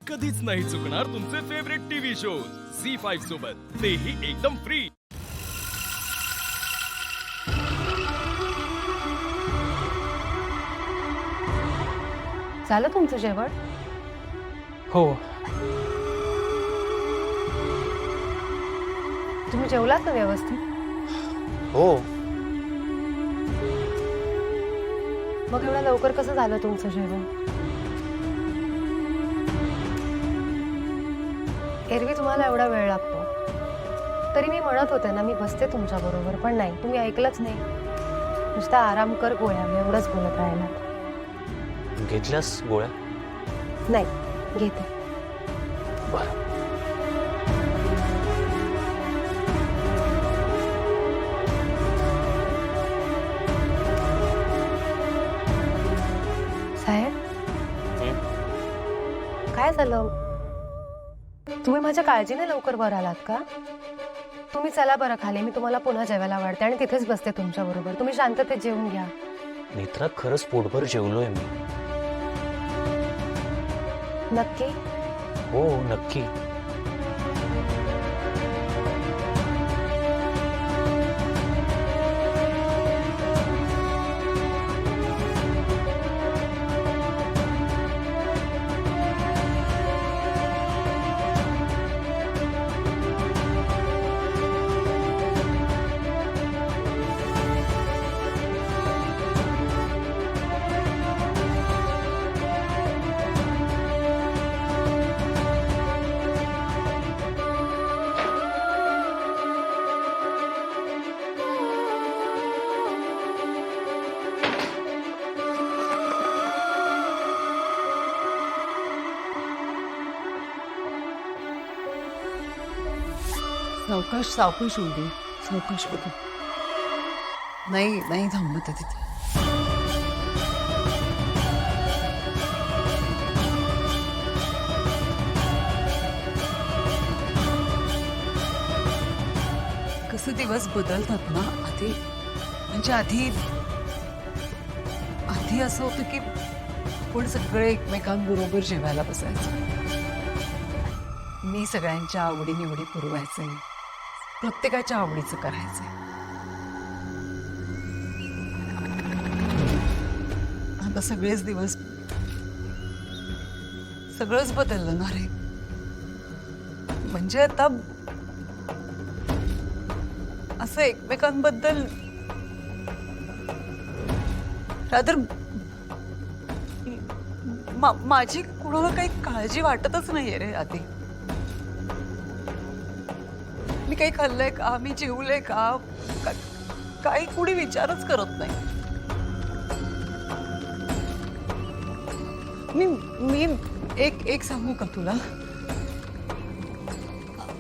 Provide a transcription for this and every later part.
कधीच नाही चुकणार तुमचे फेवरेट टीव्ही शोज झी5 सोबत, तेही एकदम फ्री. झालं तुमचं जेवण? हो. तुम्ही जेवलात ना व्यवस्थित? हो. मग एवढं लवकर कसं झालं तुमचं जेवण? एरवी तुम्हाला एवढा वेळ लागतो. तरी मी म्हणत होते ना, मी बसते तुमच्या बरोबर, पण नाही, तुम्ही ऐकलंच नाही. नुसता आराम कर गोळ्या, एवढंच बोलत राहिला. घेतल्यास गोळ्या? नाही, घेते. बरं. साहेब, काय झालं? तुम्ही माझ्या काळजीने लवकर वर आलात का? तुम्ही चला बरं खाली, मी तुम्हाला पुन्हा जेवायला वाढते आणि तिथेच बसते तुमच्या बरोबर. तुम्ही शांततेत जेवून घ्या. नेत्रा, खरंच पोटभर जेवलोय मी. नक्की? हो, नक्की. सावकाश सावकाश होऊ दे, सावकाश होऊ दे. नाही नाही थांबत आहे तिथे. कसे दिवस बदलतात ना. आधी म्हणजे आधी आधी असं होतं की आपण सगळे एकमेकांबरोबर जेवायला बसायचो. मी सगळ्यांच्या आवडीनिवडी पुरवायचे, प्रत्येकाच्या आवडीचं करायचंय. आता सगळेच दिवस, सगळंच बदललं ना रे. म्हणजे आता असं एकमेकांबद्दल रादर माझी कुणाला काही काळजी वाटतच नाहीये रे. आधी मी काही खाल्लंय का, मी जेवलंय का, काही कुणी विचारच करत नाही. मी एक सांगू का तुला?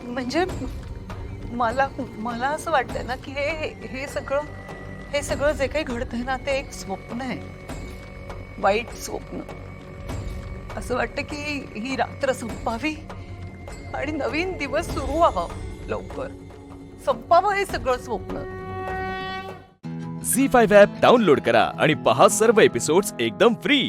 म्हणजे मला असं वाटतंय ना की हे सगळं जे काही घडतंय ना, ते एक स्वप्न आहे, वाईट स्वप्न. असं वाटतं की ही रात्र संपावी आणि नवीन दिवस सुरू व्हावा, लवकर संपावं हे सगळं स्वप्न. झी5 ॲप डाउनलोड करा आणि पहा सर्व एपिसोड्स एकदम फ्री.